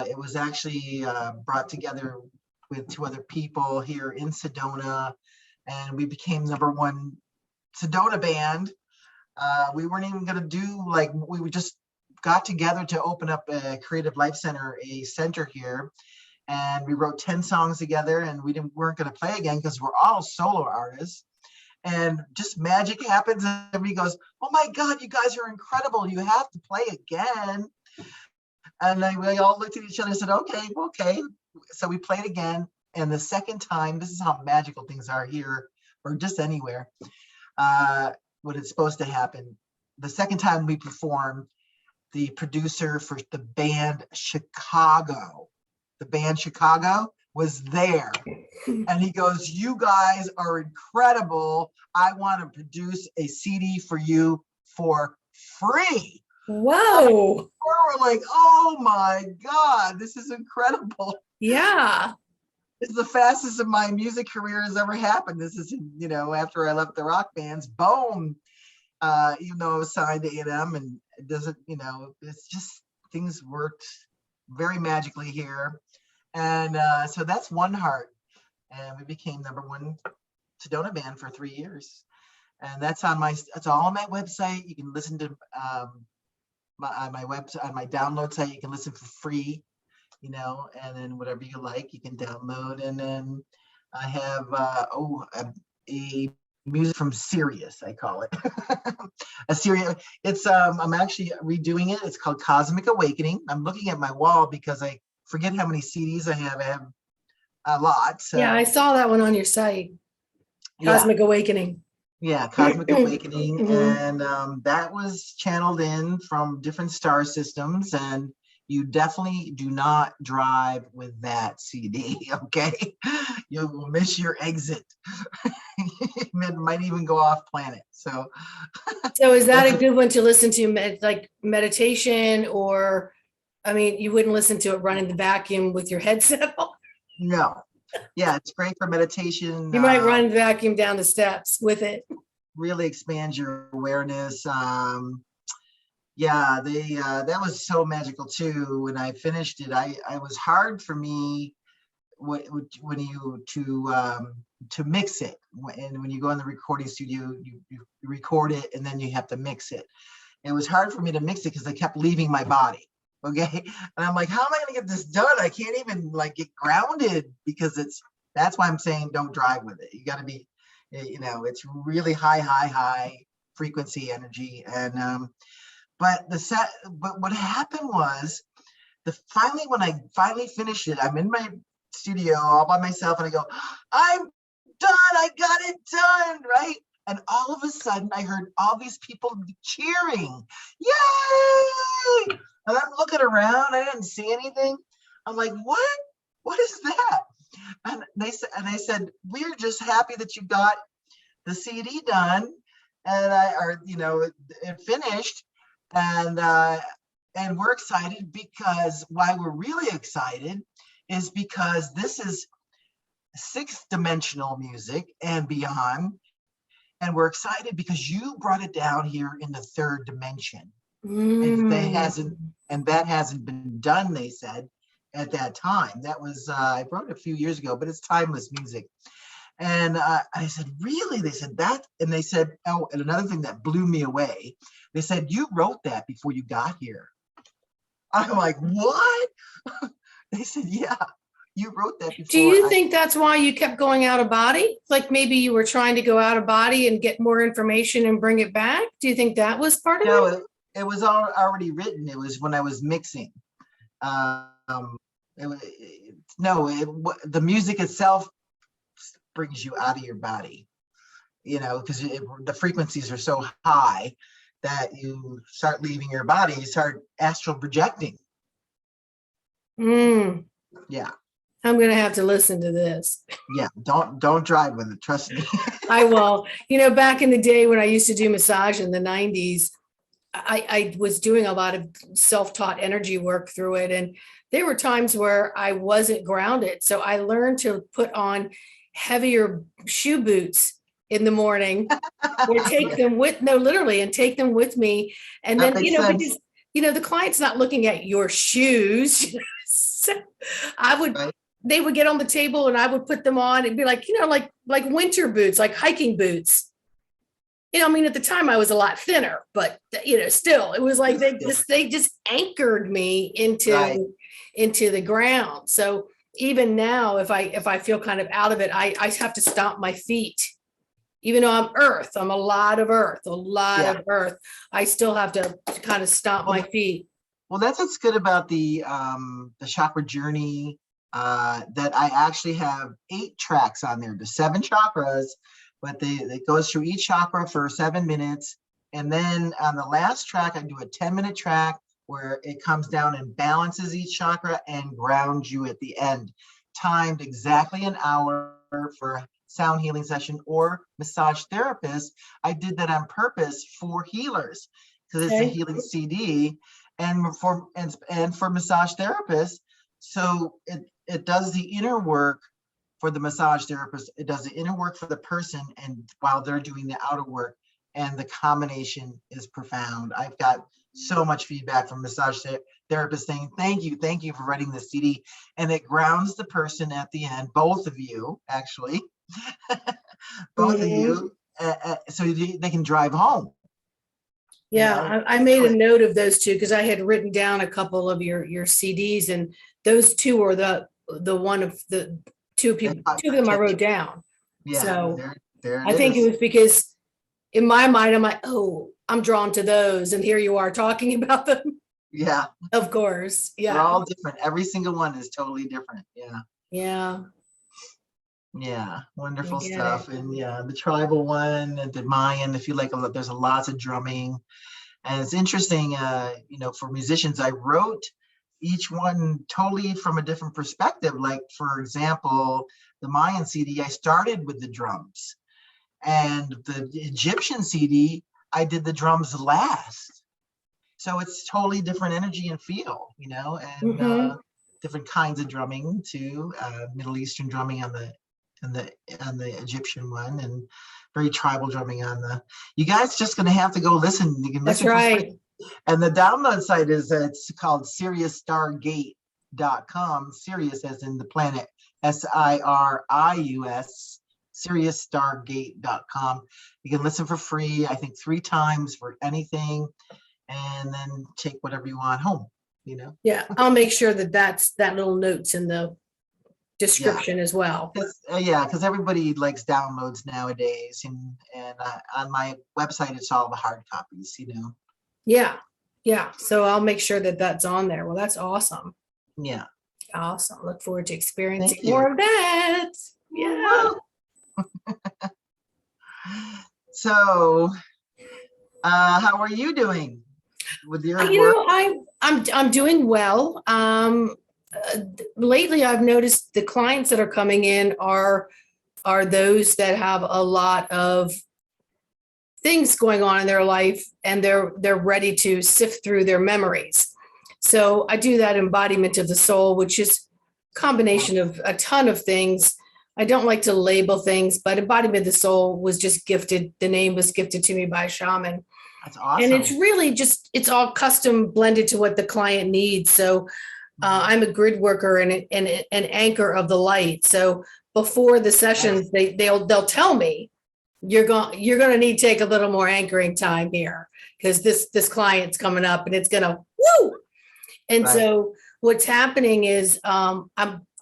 Speaker 2: It was actually brought together with 2 other people here in Sedona, and we became #1 Sedona band. We weren't even going to do, we just got together to open up a Creative Life Center, a center here, and we wrote 10 songs together, and weren't going to play again because we're all solo artists. And just magic happens, and everybody goes, "Oh my God, you guys are incredible! You have to play again." And then we all looked at each other and said, "Okay." So we played again. And the second time, this is how magical things are here. or just anywhere, when it's supposed to happen. The second time we performed, the producer for the band Chicago was there. And he goes, "You guys are incredible. I want to produce a CD for you for free."
Speaker 1: Whoa.
Speaker 2: We're like, "Oh my God, this is incredible."
Speaker 1: Yeah.
Speaker 2: It's the fastest of my music career has ever happened. This is, after I left the rock bands, boom. Even though I was signed to A&M, and it doesn't, it's just, things worked very magically here. And so that's One Heart. And we became #1 Sedona band for 3 years. And that's it's all on my website. You can listen to on my website, on my download site, you can listen for free, and then whatever you like, you can download. And then I have a music from Sirius, I call it. A Sirius. It's I'm actually redoing it. It's called Cosmic Awakening. I'm looking at my wall because I forget how many CDs I have. I have a lot. So.
Speaker 1: Yeah, I saw that one on your site. Cosmic Awakening.
Speaker 2: Yeah, Cosmic Awakening. And that was channeled in from different star systems. And you definitely do not drive with that CD, okay? You will miss your exit. It might even go off planet. So
Speaker 1: is that a good one to listen to, like meditation, or, I mean, you wouldn't listen to it running the vacuum with your headset on?
Speaker 2: No. Yeah, it's great for meditation.
Speaker 1: You might run the vacuum down the steps with it. Really
Speaker 2: expands your awareness. Yeah, that was so magical too. When I finished it, I was hard for me when you to mix it. And when you go in the recording studio, you record it and then you have to mix it. It was hard for me to mix it because I kept leaving my body. Okay. And I'm like, how am I going to get this done? I can't even get grounded, because that's why I'm saying don't drive with it. You got to be, it's really high frequency energy. And, but what happened was when I finally finished it, I'm in my studio all by myself and I go, I'm done. I got it done. Right. And all of a sudden I heard all these people cheering. Yay! And I'm looking around, I didn't see anything. I'm like, what? What is that? And they said, we're just happy that you got the CD done, and it finished, and we're excited, because why we're really excited is because this is 6th dimensional music and beyond, and we're excited because you brought it down here in the 3rd dimension. And that hasn't been done, they said, at that time. That was I wrote it a few years ago, but it's timeless music. And I said, really? They said that, and they said, oh, and another thing that blew me away, they said, you wrote that before you got here. I'm like, what? They said, yeah, you wrote that before.
Speaker 1: Do you think that's why you kept going out of body? Like maybe you were trying to go out of body and get more information and bring it back? Do you think that was part of it?
Speaker 2: It was already written. It was when I was mixing. The music itself brings you out of your body, because the frequencies are so high that you start leaving your body. You start astral projecting. Yeah.
Speaker 1: I'm going to have to listen to this.
Speaker 2: Yeah. Don't drive with it. Trust me.
Speaker 1: I will. Back in the day when I used to do massage in the 90s, I was doing a lot of self-taught energy work through it. And there were times where I wasn't grounded. So I learned to put on heavier shoe boots in the morning, or take them and take them with me. And then, because, the client's not looking at your shoes. So they would get on the table and I would put them on and be like, like winter boots, like hiking boots. At the time I was a lot thinner, but still, it was like they just anchored me into the ground. So even now, if I feel kind of out of it, I have to stomp my feet. Even though I'm a lot of earth. I still have to kind of stomp my feet.
Speaker 2: Well, that's what's good about the Chakra Journey, that I actually have 8 tracks on there, the 7 chakras. but it goes through each chakra for 7 minutes. And then on the last track, I do a 10-minute track where it comes down and balances each chakra and grounds you at the end. Timed exactly an hour for sound healing session or massage therapist. I did that on purpose for healers because it's a healing CD, and for massage therapists. So it does the inner work for the massage therapist. It does the inner work for the person, and while they're doing the outer work, and the combination is profound. I've got so much feedback from massage therapists saying, thank you for writing the CD. And it grounds the person at the end, both of you, actually, both of you, so they can drive home.
Speaker 1: Yeah,
Speaker 2: You know?
Speaker 1: I made a note of those two because I had written down a couple of your CDs, and those two are the one of the two people, two of them I wrote down.
Speaker 2: Yeah,
Speaker 1: so
Speaker 2: there
Speaker 1: I think it was because in my mind, I'm like, oh, I'm drawn to those. And here you are talking about them.
Speaker 2: Yeah.
Speaker 1: Of course. Yeah.
Speaker 2: They're all different. Every single one is totally different. Yeah.
Speaker 1: Yeah.
Speaker 2: Yeah. Wonderful stuff. And yeah, the tribal one and the Mayan, if you like, there's lots of drumming. And it's interesting, you know, for musicians, I wrote each one totally from a different perspective. Like, for example, the Mayan CD, I started with the drums. And the Egyptian CD, I did the drums last. So it's totally different energy and feel, you know, and different kinds of drumming too. Middle Eastern drumming on the Egyptian one, and very tribal drumming on the. You guys just gonna have to go listen. You can listen.
Speaker 1: That's right.
Speaker 2: And the download site is it's called SiriusStargate.com. Sirius as in the planet, SIRIUS. SiriusStargate.com. You can listen for free, I think 3 times for anything, and then take whatever you want home, you know?
Speaker 1: Yeah, I'll make sure that little notes in the description as well.
Speaker 2: Yeah, because everybody likes downloads nowadays, and on my website, it's all the hard copies, you know?
Speaker 1: Yeah. So I'll make sure that that's on there. Well, that's awesome.
Speaker 2: Yeah.
Speaker 1: Awesome. Look forward to experiencing more of that. Yeah.
Speaker 2: So, how are you doing with your work?
Speaker 1: You know, I'm doing well. Lately, I've noticed the clients that are coming in are those that have a lot of things going on in their life, and they're ready to sift through their memories. So I do that embodiment of the soul, which is a combination of a ton of things. I don't like to label things, but embodiment of the soul was just gifted. The name was gifted to me by a shaman.
Speaker 2: That's awesome.
Speaker 1: And it's really just, it's all custom blended to what the client needs. So I'm a grid worker and an anchor of the light. So before the sessions, they'll tell me, you're going to need to take a little more anchoring time here because this client's coming up and it's going to woo. And so what's happening is I'm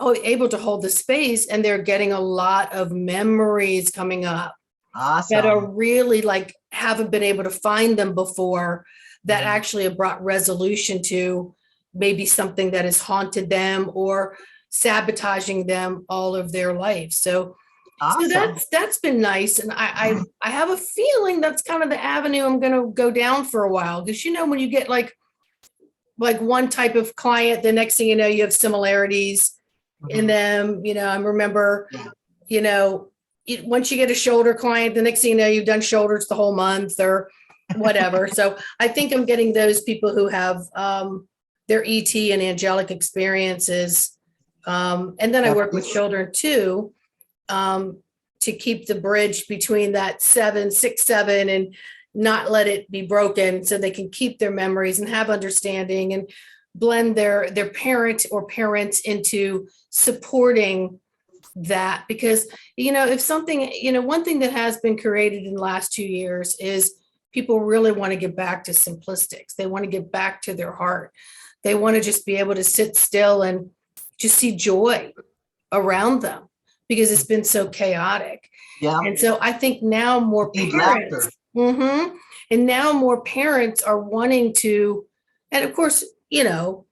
Speaker 1: able to hold the space, and they're getting a lot of memories coming up that are really like haven't been able to find them before, that actually have brought resolution to maybe something that has haunted them or sabotaging them all of their life. So that's been nice. And I have a feeling that's kind of the avenue I'm going to go down for a while. Because, you know, when you get like one type of client, the next thing you know, you have similarities in them. You know, I remember, you know, once you get a shoulder client, the next thing you know, you've done shoulders the whole month or whatever. So I think I'm getting those people who have their ET and angelic experiences. And then I work with children too, to keep the bridge between that 6, 7, and not let it be broken, so they can keep their memories and have understanding and blend their parent or parents into supporting that. Because, you know, if something, you know, one thing that has been created in the last 2 years is people really want to get back to simplistics. They want to get back to their heart. They want to just be able to sit still and just see joy around them because it's been so chaotic. Yeah. And so I think now more parents, and now more parents are wanting to, and of course, you know,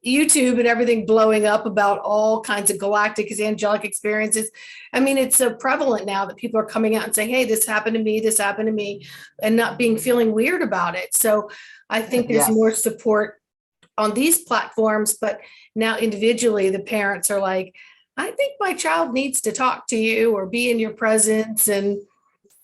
Speaker 1: YouTube and everything blowing up about all kinds of galactic angelic experiences. I mean, it's so prevalent now that people are coming out and saying, hey, this happened to me, this happened to me, and not feeling weird about it. So I think there's more
Speaker 2: Yes.
Speaker 1: support on these platforms, but now individually the parents are like, I think my child needs to talk to you or be in your presence, and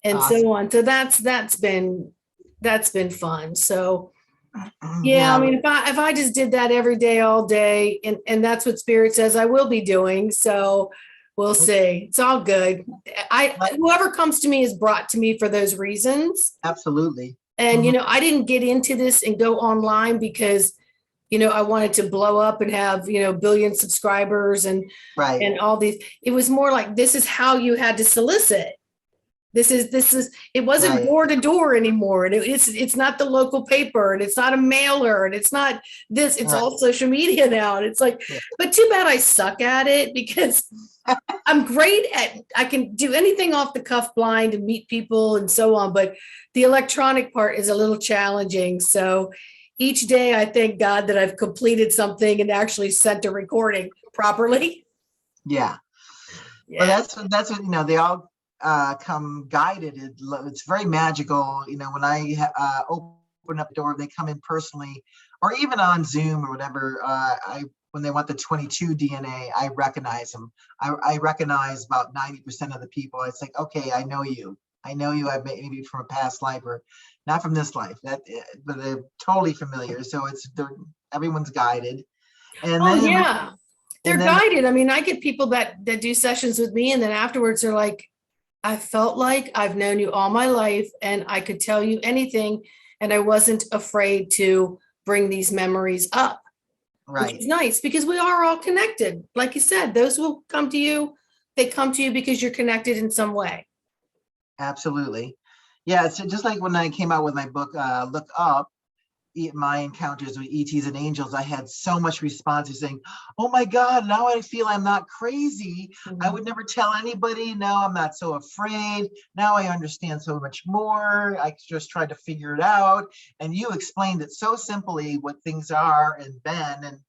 Speaker 2: Awesome.
Speaker 1: so on. So that's been fun. So yeah, I
Speaker 2: Yeah.
Speaker 1: mean, if I just did that every day, all day, and that's what Spirit says I will be doing. So we'll see. It's all good. Whoever comes to me is brought to me for those reasons.
Speaker 2: Absolutely.
Speaker 1: And
Speaker 2: Mhm.
Speaker 1: I didn't get into this and go online because I wanted to blow up and have billion subscribers
Speaker 2: Right.
Speaker 1: and all these. It was more like, this is how you had to solicit. This is it wasn't
Speaker 2: Right.
Speaker 1: door to door anymore, and it's not the local paper, and it's not a mailer, and it's not this, it's
Speaker 2: Right.
Speaker 1: all social media now. And it's like,
Speaker 2: Yeah.
Speaker 1: but too bad I suck at it, because I'm great at, I can do anything off the cuff blind and meet people and so on, but the electronic part is a little challenging. So each day I thank God that I've completed something and actually sent a recording properly.
Speaker 2: Yeah. Well,
Speaker 1: Yeah.
Speaker 2: that's what, they all come guided. It's very magical. When I open up the door, they come in personally, or even on Zoom or whatever. When they want the 22 DNA, I recognize them. I recognize about 90% of the people. It's like, okay, I know you. I know you. I've maybe from a past life or not from this life. But they're totally familiar. So everyone's guided. And
Speaker 1: Oh
Speaker 2: then
Speaker 1: yeah.
Speaker 2: and
Speaker 1: They're
Speaker 2: then
Speaker 1: guided. I mean, I get people that do sessions with me, and then afterwards they're like, I felt like I've known you all my life and I could tell you anything, and I wasn't afraid to bring these memories up, which
Speaker 2: right.
Speaker 1: is nice because we are all connected. Like you said, those will come to you. They come to you because you're connected in some way.
Speaker 2: Absolutely. Yeah, it's just like when I came out with my book, Look Up, My Encounters with ETs and Angels, I had so much responses saying, oh my God, now I feel I'm not crazy. I would never tell anybody. Now I'm not so afraid. Now I understand so much more. I just tried to figure it out. And you explained it so simply what things are and been.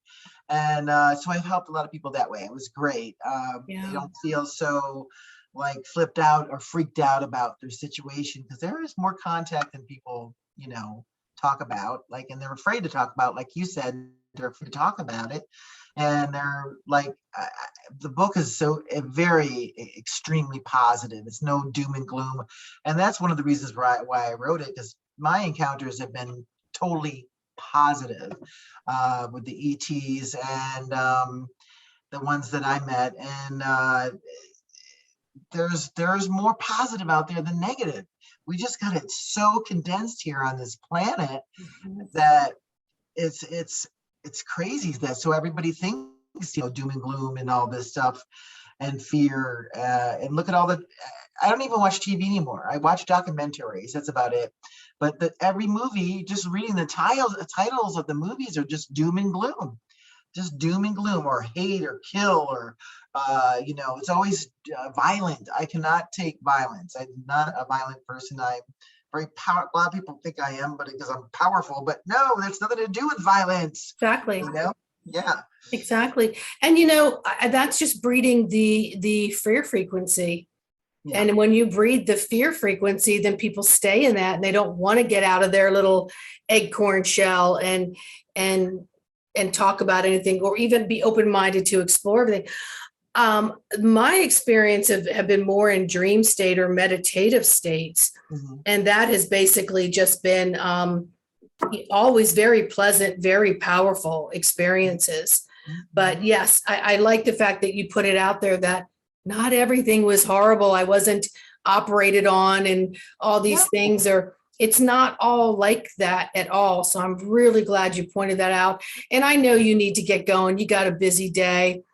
Speaker 2: And so I've helped a lot of people that way. It was great. They
Speaker 1: Yeah.
Speaker 2: don't feel so like flipped out or freaked out about their situation, because there is more contact than people, talk about, like, and they're afraid to talk about, like you said, they're afraid to talk about it. And they're like, the book is so very extremely positive. It's no doom and gloom. And that's one of the reasons why I wrote it, because my encounters have been totally positive with the ETs and the ones that I met. And there's more positive out there than negative. We just got it so condensed here on this planet that it's crazy that so everybody thinks doom and gloom and all this stuff and fear, and look at all the I don't even watch TV anymore. I watch documentaries, that's about it. But every movie, just reading the titles of the movies are just doom and gloom, or hate or kill, or it's always violent. I cannot take violence. I'm not a violent person. I'm very powerful. A lot of people think I am, but because I'm powerful. But no, there's nothing to do with violence.
Speaker 1: Exactly.
Speaker 2: Yeah.
Speaker 1: Exactly. And that's just breeding the fear frequency.
Speaker 2: Yeah.
Speaker 1: And when you breed the fear frequency, then people stay in that and they don't want to get out of their little acorn shell and talk about anything, or even be open-minded to explore everything. My experience have been more in dream state or meditative states.
Speaker 2: Mm-hmm.
Speaker 1: And that has basically just been always very pleasant, very powerful experiences.
Speaker 2: Mm-hmm.
Speaker 1: But yes, I like the fact that you put it out there that not everything was horrible. I wasn't operated on and all these things are, it's not all like that at all. So I'm really glad you pointed that out. And I know you need to get going. You got a busy day,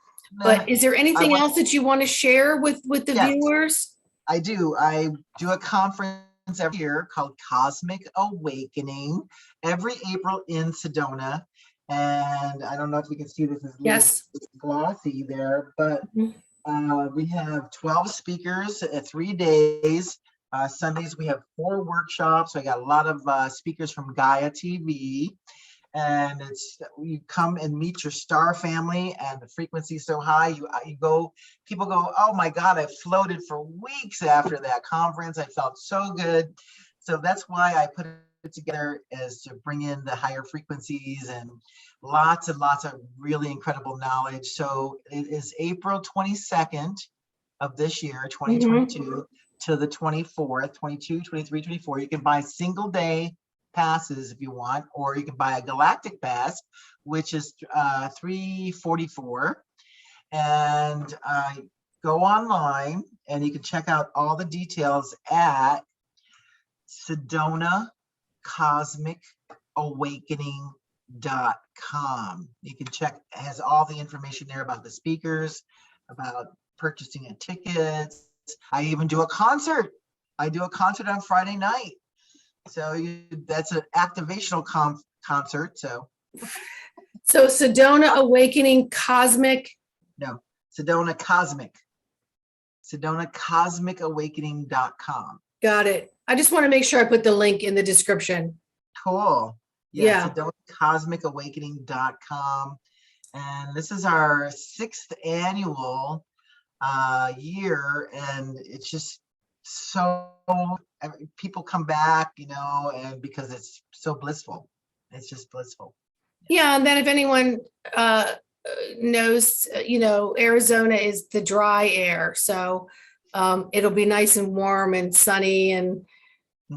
Speaker 1: but is there anything else that you want to share with the viewers?
Speaker 2: I do. I do a conference every year called Cosmic Awakening every April in Sedona. And I don't know if you can see this is
Speaker 1: Yes,
Speaker 2: glossy there, but we have 12 speakers, 3 days. Sundays we have 4 workshops. I got a lot of speakers from Gaia TV, And you come and meet your star family, and the frequency is so high. People go, oh my God, I floated for weeks after that conference. I felt so good. So that's why I put it together, is to bring in the higher frequencies and lots of really incredible knowledge. So it is April 22nd of this year, 2022, to the 24th, 22, 23, 24. You can buy single day passes if you want, or you can buy a galactic pass, which is $344. And go online and you can check out all the details at SedonaCosmicAwakening.com. You can check, it has all the information there about the speakers, about purchasing a ticket. I even do a concert. I do a concert on Friday night. So that's an activational concert. So
Speaker 1: Sedona Awakening Cosmic.
Speaker 2: No, Sedona Cosmic. SedonaCosmicAwakening.com.
Speaker 1: Got it. I just want to make sure I put the link in the description.
Speaker 2: Cool.
Speaker 1: Yeah.
Speaker 2: SedonaCosmicAwakening.com. And this is our 6th annual year, and it's just so, people come back, and because it's so blissful. It's just blissful.
Speaker 1: Yeah, and then if anyone knows, Arizona is the dry air, so it'll be nice and warm and sunny and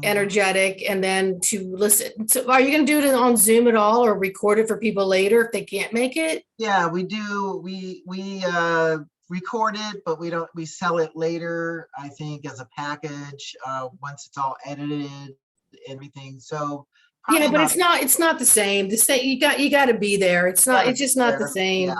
Speaker 1: energetic. And then to listen, so are you going to do it on Zoom at all, or record it for people later if they can't make it?
Speaker 2: Yeah, we do. We record it, but we sell it later, I think, as a package once it's all edited, everything. So
Speaker 1: yeah, but it's not the same. You got to be there. It's just not the same.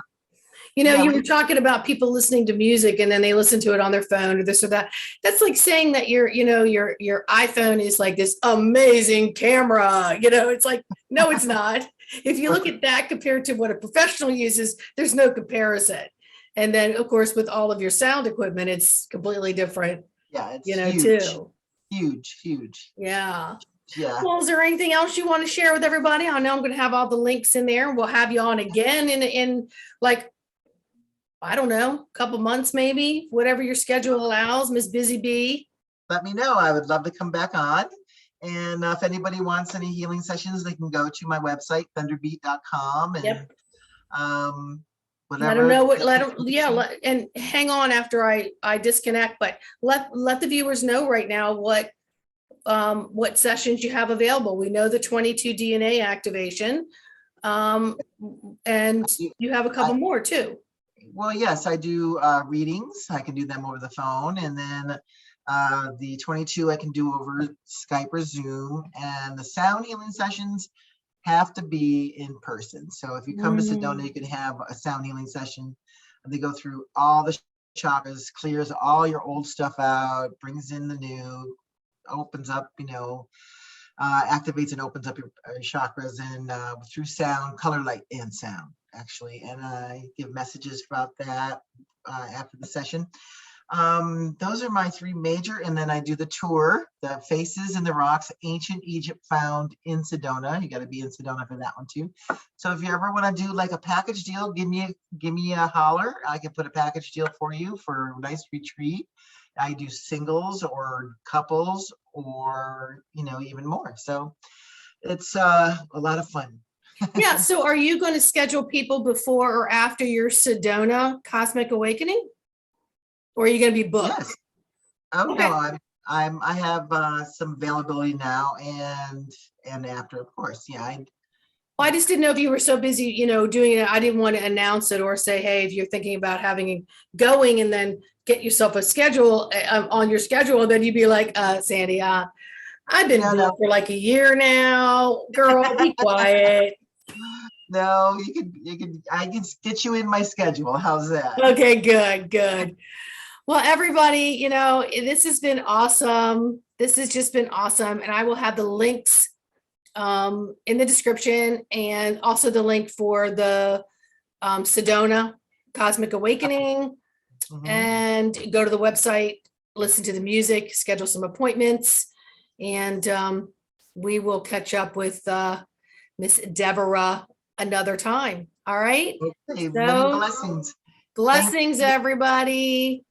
Speaker 2: Yeah.
Speaker 1: You were talking about people listening to music and then they listen to it on their phone or this or that. That's like saying that your iPhone is like this amazing camera. It's like, no, it's not. If you look at that compared to what a professional uses, there's no comparison. And then, of course, with all of your sound equipment, it's completely different.
Speaker 2: Yeah, it's huge,
Speaker 1: too.
Speaker 2: Huge.
Speaker 1: Yeah.
Speaker 2: Yeah.
Speaker 1: Well, is there anything else you want to share with everybody? I know I'm going to have all the links in there. We'll have you on again in like, I don't know, a couple months, maybe, whatever your schedule allows, Miss Busy Bee.
Speaker 2: Let me know. I would love to come back on. And if anybody wants any healing sessions, they can go to my website, thunderbeat.com. And
Speaker 1: Yep.
Speaker 2: Whatever.
Speaker 1: Let them know and hang on after I disconnect, but let the viewers know right now what sessions you have available. We know the 22 DNA activation, and you have a couple more too.
Speaker 2: Well, yes, I do readings. I can do them over the phone, and then the 22 I can do over Skype or Zoom, and the sound healing sessions have to be in person. So if you come to Sedona, you can have a sound healing session, and they go through all the chakras, clears all your old stuff out, brings in the new, opens up, activates and opens up your chakras, and through sound, color, light, and sound, actually. And I give messages about that after the session. Those are my 3 major, and then I do the tour, the Faces in the Rocks, Ancient Egypt Found in Sedona. You got to be in Sedona for that one too. So if you ever want to do like a package deal, give me a holler. I can put a package deal for you for a nice retreat. I do singles or couples, or even more. So it's a lot of fun.
Speaker 1: Yeah. So are you going to schedule people before or after your Sedona Cosmic Awakening? Or are you going to be booked?
Speaker 2: Yes. Oh, okay. No, I have some availability now and after, of course. Yeah.
Speaker 1: Well, I just didn't know if you were so busy, doing it. I didn't want to announce it or say, hey, if you're thinking about going and then get yourself a schedule on your schedule, and then you'd be like, Sandy, I've been booked for like a year now. Girl, be quiet.
Speaker 2: No, I can get you in my schedule. How's that?
Speaker 1: Okay, good. Well, everybody, this has been awesome. This has just been awesome. And I will have the links in the description, and also the link for the Sedona Cosmic Awakening. And go to the website, listen to the music, schedule some appointments, and we will catch up with Miss Devara another time. All right.
Speaker 2: Okay,
Speaker 1: So,
Speaker 2: many blessings.
Speaker 1: blessings, everybody.